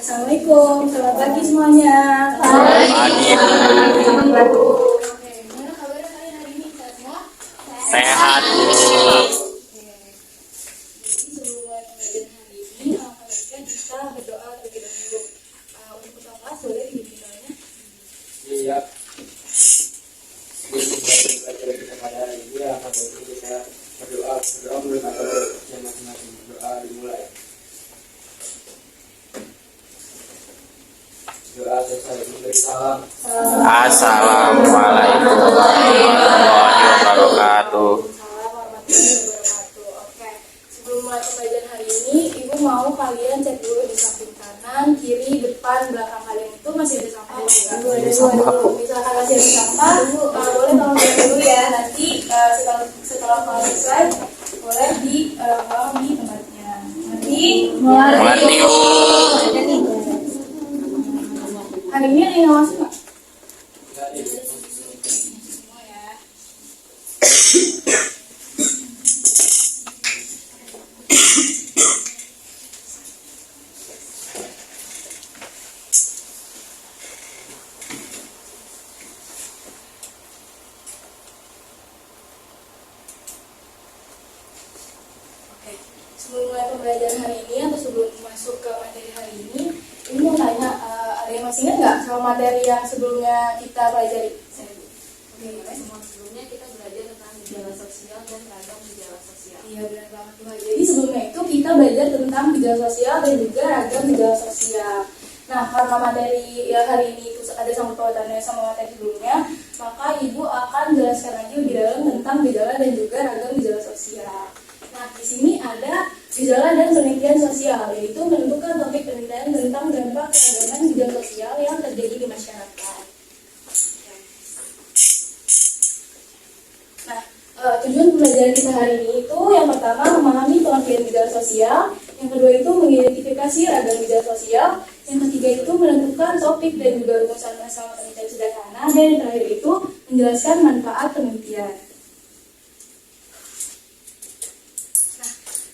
Assalamualaikum, selamat pagi semuanya. Pagi. Oke, gimana kabarnya kalian hari ini? Sehat semua? Sehat. Jadi sebelum mulai pembelajaran hari ini, alangkah baiknya kita berdoa terlebih dahulu. Untuk ketua kelas boleh dibimbing doanya? Iya. Sebelum pelajaran kita pada hari ini, alangkah baiknya kita berdoa menurut agama masing-masing. Berdoa dimulai. Doa selesai memberi salam. Assalamualaikum warahmatullahi wabarakatuh. Assalamualaikum warahmatullahi wabarakatuh. Oke, sebelum mulai pembelajaran hari ini, Ibu mau kalian cek dulu di samping kanan, kiri, depan, belakang kalian itu masih ada sampah apa enggak? Misalkan masih ada sampah, boleh tolong lihat dulu ya. Nanti setelah kalian selesai, boleh tolong di tempatnya. Nanti Mengerti, Bu. hari ini ada yang ngawasi nggak? Semua ya. Oke, sebelum mulai pembelajaran hari ini atau sebelum masuk ke materi hari ini mau tanya, ada yang masih ingat nggak sama materi yang sebelumnya kita pelajari? Oke, sebelumnya kita belajar tentang gejala sosial dan ragam gejala sosial. Iya, benar banget tuh. Jadi sebelumnya itu kita belajar tentang gejala sosial dan juga ragam gejala sosial. Nah, karena materi hari ini itu ada sangkut pautannya sama materi sebelumnya, maka Ibu akan jelaskan lagi lebih dalam tentang gejala dan juga ragam gejala sosial. Nah, di sini ada gejala dan penelitian sosial, yaitu menentukan topik penelitian tentang dampak keragaman gejala sosial yang terjadi di masyarakat. Nah, tujuan pembelajaran kita hari ini itu yang pertama memahami pengertian gejala sosial, yang kedua itu mengidentifikasi ragam gejala sosial, yang ketiga itu menentukan topik dan juga rumusan masalah penelitian sederhana, dan yang terakhir itu menjelaskan manfaat penelitian.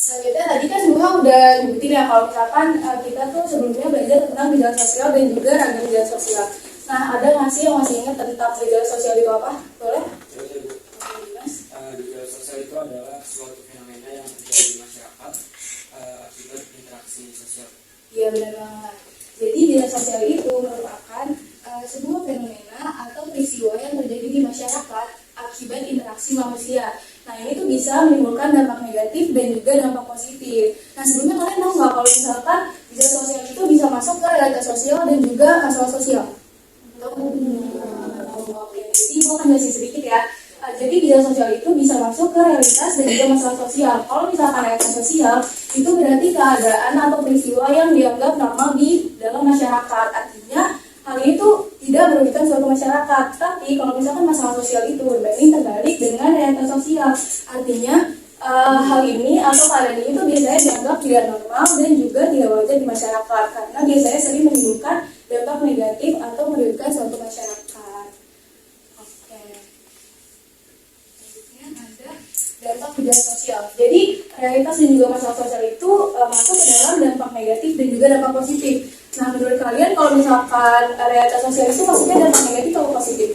Selanjutnya tadi kan Duha udah nyebutin ya kalau misalkan kita tuh sebelumnya belajar tentang gejala sosial dan juga ragam gejala sosial. Nah, ada nggak sih yang masih ingat tentang gejala sosial itu apa? Boleh? Oke, Mas. Gejala sosial itu adalah suatu fenomena yang terjadi di masyarakat akibat interaksi sosial. Iya, benar banget. Jadi gejala sosial itu merupakan sebuah fenomena atau peristiwa yang terjadi di masyarakat akibat interaksi manusia. Nah, ini tuh bisa menimbulkan dampak negatif dan juga dampak positif. Nah, sebelumnya kalian tahu nggak kalau misalkan gejala sosial itu bisa masuk ke realitas sosial dan juga masalah sosial? Oke, jadi Ibu akan jelasin sedikit ya. Jadi gejala sosial itu bisa masuk ke realitas dan juga masalah sosial. Kalau misalkan realitas sosial, itu berarti keadaan atau peristiwa yang dianggap normal di dalam masyarakat. Artinya, hal itu tidak merugikan suatu masyarakat. Tapi kalau misalkan masalah sosial itu berbanding terbalik dengan realitas sosial, artinya hal ini atau keadaan ini itu biasanya dianggap tidak normal dan juga tidak wajar di masyarakat karena biasanya sering menimbulkan dampak negatif atau merugikan suatu masyarakat. Oke. Selanjutnya ada dampak gejala sosial. Jadi realitas dan juga masalah sosial itu masuk ke dalam dampak negatif dan juga dampak positif. Nah, menurut kalian kalau misalkan realitas sosial itu maksudnya dampak negatif atau positif?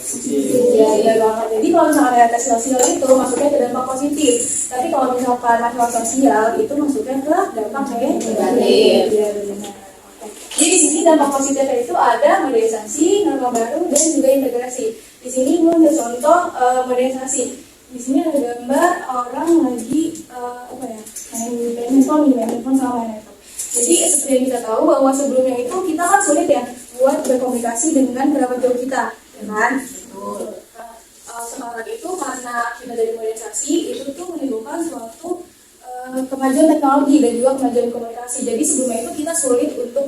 Iya banget. Jadi kalau misalkan realitas sosial itu masuknya ke dampak positif. Tapi kalau misalkan masalah sosial itu masuknya ke dampak negatif. Iya benar. Jadi di sini dampak positifnya itu ada modernisasi, norma baru dan juga integrasi. Di sini gue ambil contoh modernisasi. Di sini ada gambar orang lagi main handphone sama main laptop. Jadi seperti yang kita tahu bahwa sebelumnya itu kita kan sulit ya buat berkomunikasi dengan kerabat jauh kita, ya kan? Sekarang itu karena kita dari modernisasi itu tuh menimbulkan suatu kemajuan teknologi dan juga kemajuan komunikasi. Jadi sebelumnya itu kita sulit untuk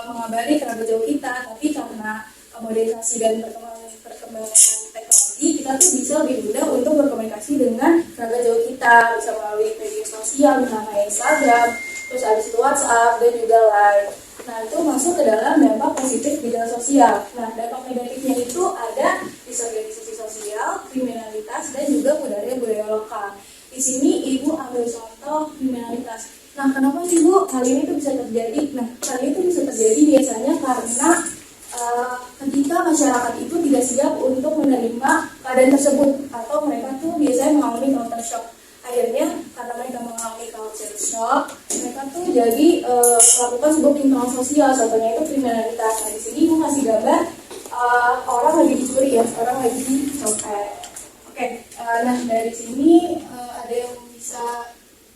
mengabari kerabat jauh kita, tapi karena modernisasi dan perkembangan teknologi, kita tuh bisa lebih mudah untuk berkomunikasi dengan kerabat jauh kita, bisa melalui media sosial misalnya Instagram, terus habis itu WhatsApp dan juga Line. Nah, itu masuk ke dalam dampak positif gejala sosial. Nah, dampak negatifnya itu ada disorganisasi sosial, kriminalitas, dan juga budaya lokal. Di sini Ibu ambil contoh kriminalitas. Nah, kenapa sih Bu hal ini tuh bisa terjadi? Nah, hal ini tuh bisa siswa yang mengalami culture shock. Akhirnya karena mereka mengalami culture shock, mereka tuh jadi melakukan sebuah penyimpangan sosial. Contohnya itu kriminalitas. Nah di sini ibu kasih gambar orang lagi dicuri ya, orang lagi dicopet. Oke, nah dari sini ada yang bisa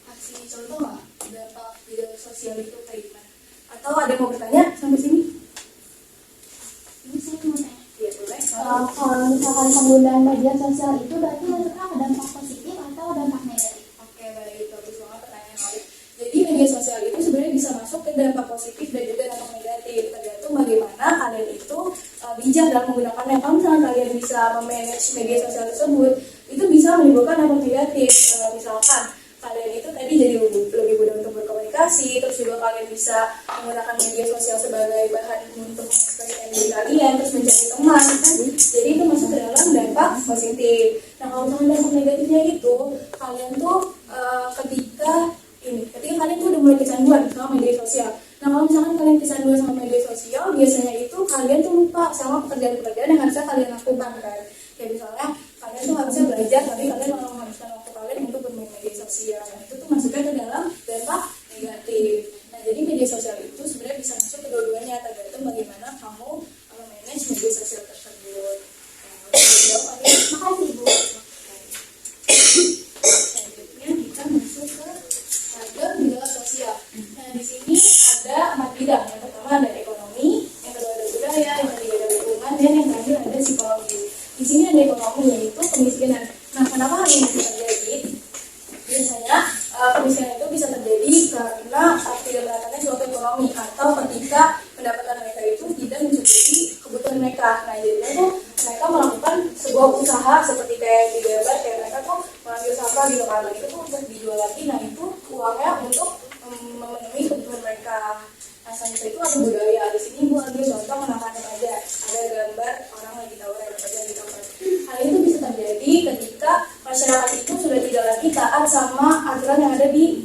kasih contoh nggak dampak bidang sosial itu kayak gimana? Atau ada yang mau bertanya sampai sini? Ini saya mau tanya. Iya boleh. Kalau misalkan penggunaan media sosial itu berarti maksudnya ada dampak positif atau dampak negatif? Oke baik, bagus banget pertanyaan Alif. Jadi media sosial itu sebenarnya bisa masuk ke dampak positif dan juga dampak negatif, tergantung bagaimana kalian itu bijak dalam menggunakannya. Kalau misalnya kalian bisa memanage media sosial tersebut, itu bisa menimbulkan dampak negatif. Misalkan kalian itu tadi jadi lebih mudah untuk berkomunikasi, terus juga kalian bisa menggunakan media sosial sebagai bahan untuk mengekspresikan diri kalian, terus mencari teman, kan? Jadi itu masuk ke dalam dampak positif. Nah kalau misalnya dampak negatifnya itu, kalian tuh ketika kalian tuh udah mulai kecanduan sama media sosial. Nah kalau misalkan kalian kecanduan sama media sosial, biasanya itu kalian tuh lupa sama pekerjaan-pekerjaan yang harusnya kalian lakukan kan. Kayak misalnya kalian tuh harusnya belajar, tapi kalian malah menghabiskan waktu kalian untuk bermain media sosial. Nah itu tuh masuknya ke dalam dampak negatif. Nah jadi media sosial itu sebenarnya bisa masuk ke dua-duanya, tergantung bagaimana kamu manage media sosial tersebut. Makasih Bu. Selanjutnya kita masuk ke ragam gejala sosial. Nah di sini ada 4 bidang. Yang pertama ada ekonomi, yang kedua ada budaya, yang ketiga ada lingkungan, dan yang terakhir ada psikologi. Di sini ada ekonomi, yaitu kemiskinan. Nah kenapa hal ini bisa terjadi? Biasanya kemiskinan itu bisa terjadi karena tidak meratanya suatu ekonomi atau ketika pendapatan mereka itu tidak mencukupi kebutuhan mereka. Nah jadinya tuh mereka melakukan sebuah usaha seperti kayak di gambar, kayak mereka tuh mengambil sampah gitu kan, itu tuh untuk dijual lagi. Nah itu uangnya untuk memenuhi kebutuhan mereka. Nah selanjutnya itu ada budaya. Di sini Bu ambil contoh menahan aja, ada gambar orang lagi tawuran aja di tempat. Hal itu bisa terjadi ketika masyarakat itu sudah tidak lagi taat sama aturan yang ada di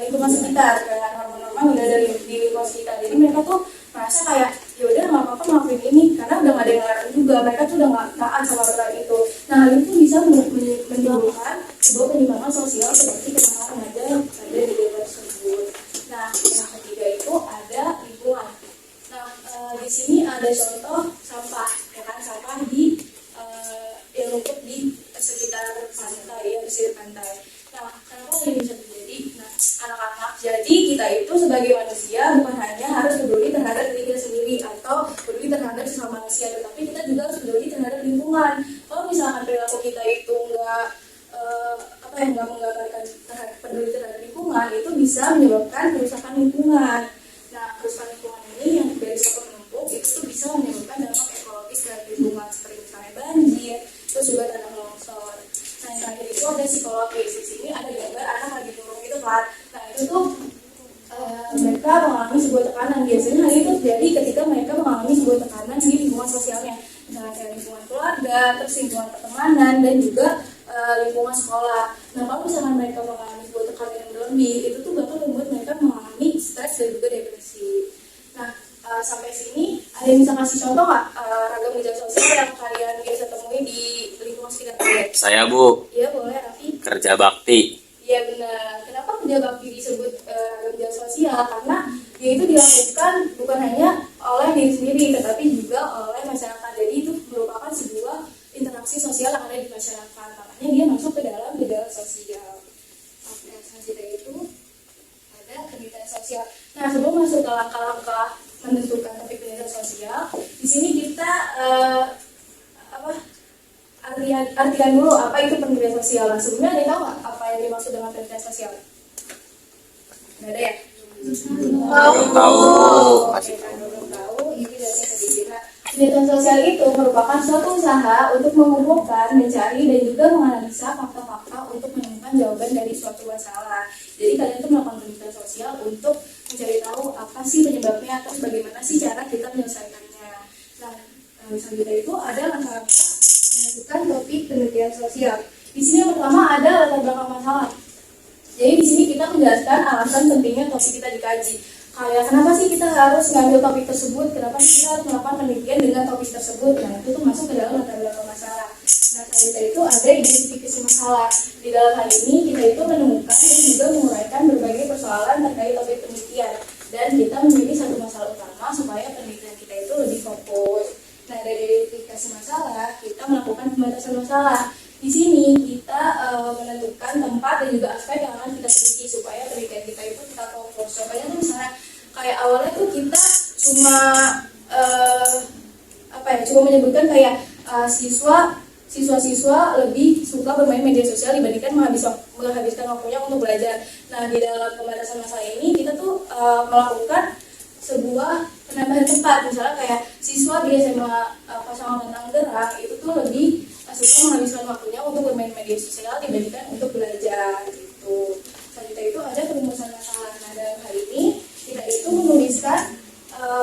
lingkungan sekitar, kayak norma-norma yang udah ada di lingkungan sekitar. Jadi mereka tuh merasa kayak ya udah nggak apa-apa ngelakuin ini karena udah nggak ada yang larang juga, mereka tuh udah nggak taat sama aturan itu. Nah hal itu bisa menimbulkan sebuah penyimpangan sosial seperti kenakalan remaja yang ada di daerah tersebut. Nah yang ketiga itu ada lingkungan. Nah di sini ada contoh sampah, ya kan, sampah di yang numpuk di sekitar pantai, ya pesisir pantai. Nah kenapa ini bisa terjadi? Nah anak-anak, jadi kita itu sebagai manusia bukan hanya harus peduli terhadap diri kita sendiri atau peduli terhadap sesama manusia, tetapi kita juga harus peduli terhadap lingkungan. Kalau misalkan perilaku kita itu nggak menggambarkan peduli terhadap lingkungan, itu bisa menyebabkan kerusakan lingkungan. Nah kerusakan lingkungan ini yang dari sampah menumpuk itu tuh bisa menyebabkan dampak ekologis terhadap lingkungan seperti misalnya banjir, terus juga tanah longsor. Nah yang terakhir itu ada psikologis. Di sini ada gambar anak lagi murung gitu kan. Nah itu tuh mereka mengalami sebuah tekanan. Biasanya hal itu terjadi ketika mereka mengalami sebuah tekanan di lingkungan sosialnya, misalnya kayak lingkungan keluarga, terus lingkungan pertemanan, dan juga lingkungan sekolah. Nah kalau misalkan mereka mengalami sebuah tekanan yang berlebih, itu tuh bakal membuat mereka mengalami stres dan juga depresi. Nah sampai sini ada yang bisa kasih contoh nggak ragam gejala sosial yang kalian biasa temui di lingkungan sekitar kalian? Saya Bu, Iya boleh Raffi. kerja bakti. Iya benar. Kenapa kerja bakti disebut kerja sosial? Karena dia itu dilakukan bukan hanya oleh diri sendiri, tetapi juga oleh masyarakat. Jadi itu merupakan sebuah interaksi sosial yang ada di masyarakat. Makanya dia masuk ke dalam gejala sosial. Oke, selanjutnya itu ada kegiatan sosial. Nah sebelum masuk ke langkah-langkah menentukan topik kegiatan sosial, di sini kita artikan dulu apa itu penelitian sosial. Nah, sebelumnya ada yang tahu nggak apa yang dimaksud dengan penelitian sosial? Nggak ada ya? Belum tahu. Oke, kalau belum tahu, ini dari sedikit. Nah, penelitian sosial itu merupakan suatu usaha untuk mengumpulkan, mencari, dan juga menganalisa fakta-fakta untuk menemukan jawaban dari suatu masalah. Jadi kalian itu melakukan penelitian sosial untuk mencari tahu apa sih penyebabnya, atau bagaimana sih cara kita menyelesaikannya. Nah, selanjutnya itu ada langkah-langkah menentukan topik penelitian sosial. Di sini yang pertama ada latar belakang masalah. Jadi di sini kita menjelaskan alasan pentingnya topik kita dikaji. kayak kenapa sih kita harus ngambil topik tersebut, kenapa sih kita harus melakukan penelitian dengan topik tersebut. Nah itu tuh masuk ke dalam latar belakang masalah. Nah selanjutnya itu ada identifikasi masalah. Di dalam hal ini kita itu menemukan dan juga menguraikan berbagai persoalan terkait topik penelitian, dan kita memilih satu masalah utama supaya penelitian kita itu lebih fokus. Nah dari identifikasi masalah kita melakukan pembatasan masalah. Di sini kita menentukan tempat dan juga aspek yang akan kita teliti supaya penelitian kita itu kita fokus. Contohnya tuh misalnya kayak awalnya tuh kita cuma cuma menyebutkan kayak siswa-siswa lebih suka bermain media sosial dibandingkan menghabiskan waktunya untuk belajar. Nah di dalam pembatasan masalah ini kita tuh melakukan sebuah penambahan tempat, misalnya kayak siswa di SMA Pasangan Tanggerang itu tuh lebih suka menghabiskan waktunya untuk bermain media sosial dibandingkan untuk belajar gitu. Selanjutnya itu ada perumusan masalah. Nah dalam hal ini kita itu menuliskan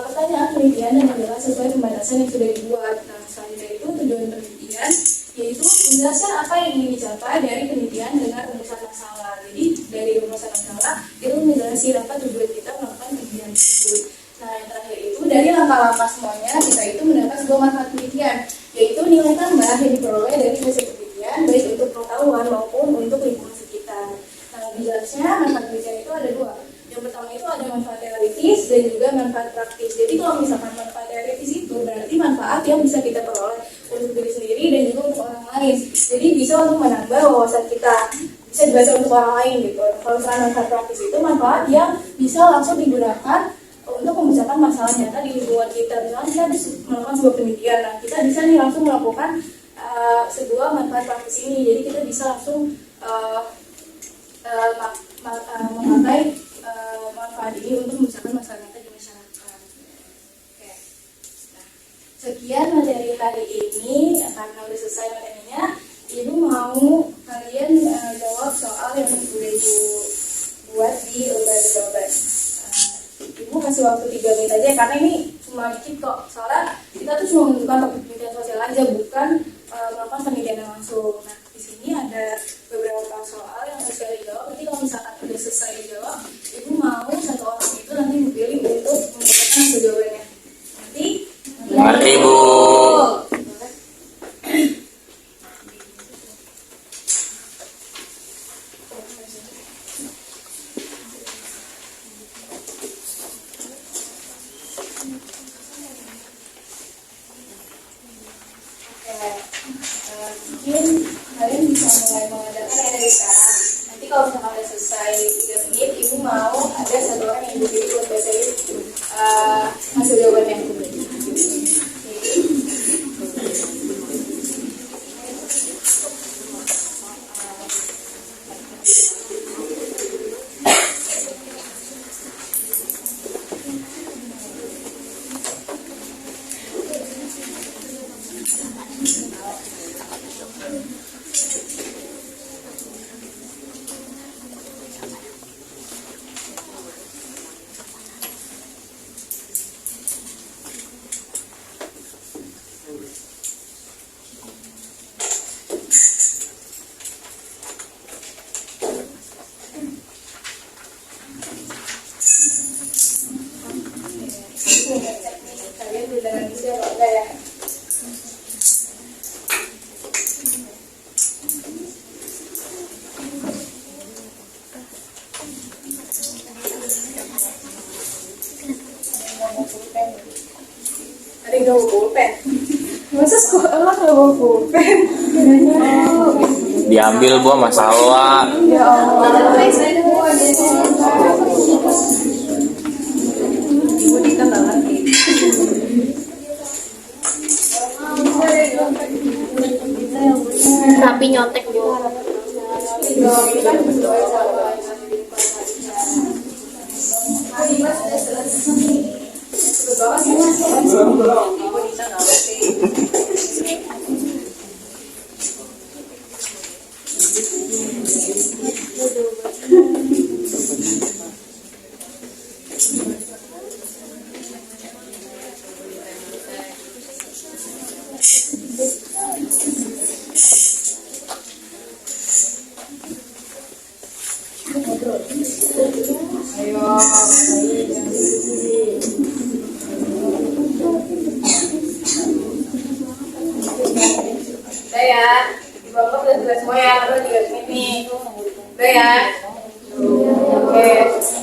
pertanyaan penelitian dan menjelaskan sesuai pembatasan yang sudah dibuat. Nah selanjutnya itu tujuan penelitian yaitu menjelaskan apa yang ingin dicapai dari penelitian dengan rumusan masalah. Jadi dari rumusan masalah itu menjelaskan apa tujuan kita melakukan penelitian tersebut. Nah yang terakhir itu dari langkah-langkah semuanya kita itu mendapat sebuah manfaat penelitian, yaitu nilai tambah yang diperoleh dari hasil penelitian baik untuk pengetahuan maupun untuk lingkungan sekitar. Nah lebih jelasnya manfaat penelitian itu ada dua. Yang pertama itu ada manfaat teoritis dan juga manfaat praktis. Jadi kalau misalkan manfaat teoritis itu berarti manfaat yang bisa kita peroleh untuk diri sendiri dan juga untuk orang lain. Jadi bisa untuk menambah wawasan kita, bisa dibaca untuk orang lain gitu. Kalau misalkan manfaat praktis itu manfaat yang bisa langsung digunakan untuk membicarakan masalah nyata di lingkungan kita. Misalnya kita bisa melakukan sebuah penelitian, nah kita bisa nih langsung melakukan sebuah manfaat praktis ini. Jadi kita bisa langsung memakai manfaat ini untuk membicarakan masalah nyata di masyarakat. Oke. Nah, sekian materi hari ini. Karena udah selesai materinya, Ibu mau kalian jawab soal yang udah Ibu buat di lembar jawaban. Ibu kasih waktu 3 menit aja karena ini cuma dikit kok. Soalnya kita tuh cuma menentukan topik penelitian sosial aja, bukan melakukan penelitian yang langsung. Nah, di sini ada beberapa soal yang harus kalian jawab. Jadi kalau misalkan udah selesai dijawab, Ibu mau satu orang itu nanti dipilih untuk menggunakan hasil jawabannya. Nanti Ngerti, Bu. mungkin kalian bisa mulai mengadakan ya dari sekarang. Nanti kalau misalkan udah selesai 3 menit, Ibu mau ada satu orang yang Ibu pilih buat bacain hasil jawabannya. Kalian beneran bisa apa enggak ya? Ada yang bawa pulpen? Masa sekolah nggak bawa pulpen? Diambil Bu masalah. Ya Allah. Ibu Dika nggak ngerti. Tapi nyontek Bu. Ayo, ya. Ibu anggap udah jelas semua ya, karena 3 menit nih. Udah ya. Oke.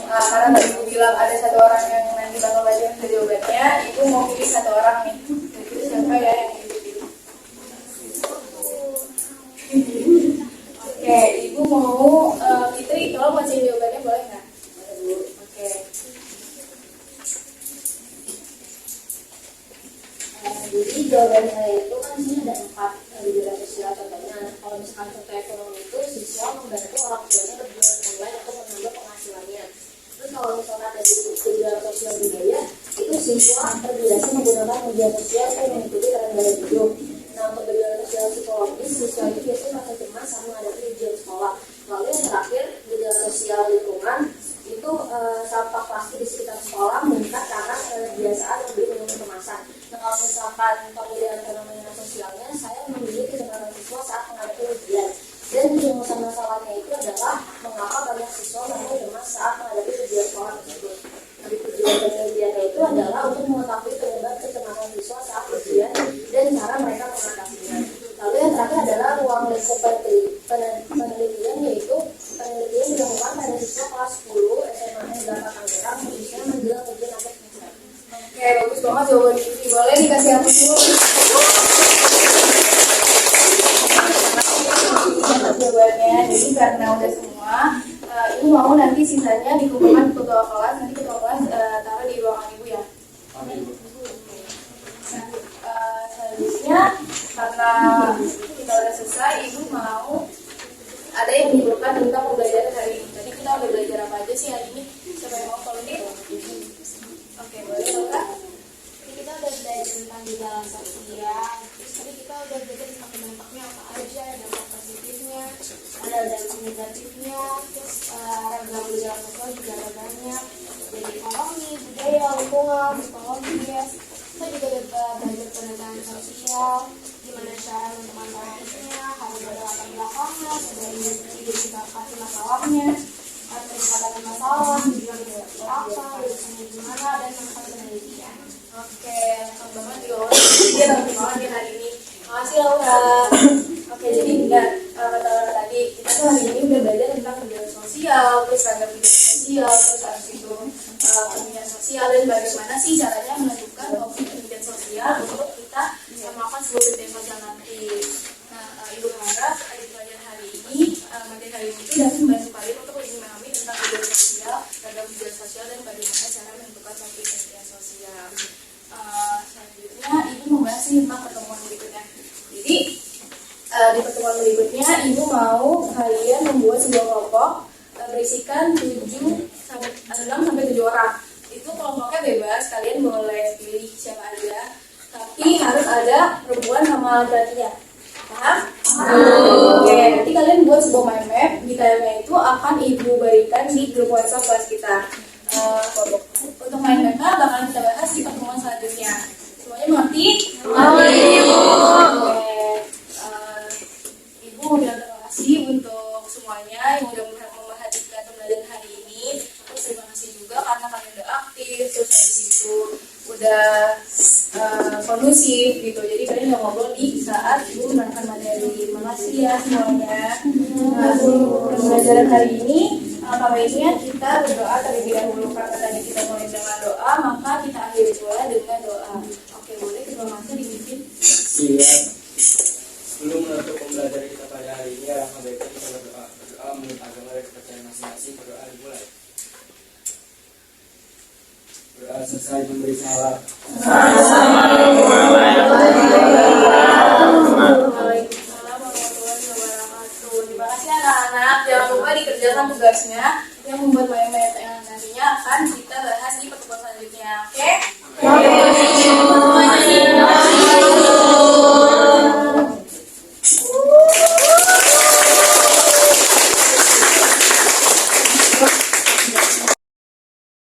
Nah, karena tadi ibu bilang ada 1 orang yang nanti bakal baca jawabannya, ibu mau pilih 1 orang nih. Jadi siapa ya yang ibu pilih? Oke, ibu mau Fitri, kalau baca jawabannya boleh nggak? Oke. Jadi jawaban saya itu kan di sini ada 4 gejala sosial contohnya. Kalau misalkan contoh ekonomi itu siswa membantu orang tuanya berjualan online untuk menambah penghasilannya. Terus kalau misalkan ada gejala sosial budaya itu siswa terbiasa menggunakan media sosial untuk mengikuti tren gaya hidup. Nah untuk gejala sosial psikologis siswa itu biasanya merasa cemas saat menghadapi ujian sekolah. Lalu yang terakhir gejala sosial lingkungan itu sampah plastik di sekitar sekolah meningkat karena kebiasaan membeli minuman kemasan. Nah kalau misalkan pemilihan fenomena sosialnya, saya memilih kesempatan siswa saat menghadapi ujian. Dan rumusan masalahnya itu adalah mengapa banyak siswa merasa cemas saat menghadapi ujian sekolah tersebut. Nah, tujuan penelitiannya itu adalah untuk mengetahui penyebab kecemasan siswa saat ujian dan cara mereka mengatasinya. Lalu yang terakhir adalah ruang lingkup penelitian, yaitu penelitian dilakukan pada siswa kelas 10 SMA Negeri Tangerang khususnya menjelang ujian akhir semester. Oke, bagus banget jawaban ini. Boleh dikasih hapus dulu. Jawabannya, jadi karena udah semua, ibu mau nanti sisanya dikumpulkan ke ketua kelas. Nanti ketua kelas taruh di ruangan ibu ya. Amin. Selanjutnya, karena kita udah selesai, ibu mau ada yang menyebutkan tentang pembelajaran hari ini. Tadi kita udah belajar apa aja sih hari ini? Siapa yang mau volunteer? Oke, boleh Laura? Kita udah belajar tentang gejala sosial. Terus tadi kita udah belajar tentang dampaknya apa aja, dampak positifnya, ada dampak negatifnya. Terus ragam gejala sosial juga ada banyak. Jadi ekonomi, budaya, lingkungan, psikologis. Kita juga udah belajar penegakan sosial, gimana cara memantaunya, harus ada latar belakangnya, sudah identifikasi masalahnya, terus ada masalah, tujuan itu apa, biasanya gimana, dan tentang penelitian. Oke, lengkap banget ya Laura. Dia lengkap banget ya hari ini. Makasih Laura. Oke, jadi enggak kata Laura tadi, kita tuh hari ini udah belajar tentang gejala sosial, terus ragam gejala sosial, terus habis itu pemilihan sosial, dan bagaimana sih caranya menentukan opsi pemilihan sosial untuk kita melakukan sebuah pemilihan sosial nanti. Nah, ibu harap di pelajaran hari ini, materi hari ini itu dapat membantu kalian untuk lebih memahami tentang gejala sosial, ragam gejala sosial, dan bagaimana cara menentukan opsi pemilihan sosial. Selanjutnya, ibu membahas tentang pertemuan berikutnya. Jadi, di pertemuan berikutnya, ibu mau kalian membuat sebuah kelompok berisikan 6-7 orang. Itu kelompoknya bebas, kalian boleh pilih siapa aja, tapi harus ada perempuan sama laki-lakinya. Paham? Oke, nanti kalian buat sebuah mind map. Detailnya itu akan ibu berikan di grup WhatsApp kelas kita. Untuk mind mapnya bakalan kita bahas di pertemuan selanjutnya. Semuanya mengerti? Oke. Ibu mau bilang terima kasih untuk semuanya yang udah memperhatikan pembelajaran hari ini. Terus terima kasih juga karena kalian udah aktif, terus habis itu udah kondusif gitu. Jadi kalian udah ngobrol di saat ibu menerangkan materi. Terima kasih ya semuanya. Nah, pembelajaran hari ini baiknya kita berdoa terlebih dahulu. Karena tadi kita mulai dengan doa, maka kita akhiri pula dengan doa. Oke, boleh kedua masuk dipimpin. Siap. Sebelum menutup pembelajaran kita pada hari ini, alangkah baiknya kita berdoa. Berdoa menurut agama dan kepercayaan masing-masing. Berdoa dimulai. Berdoa selesai memberi salam.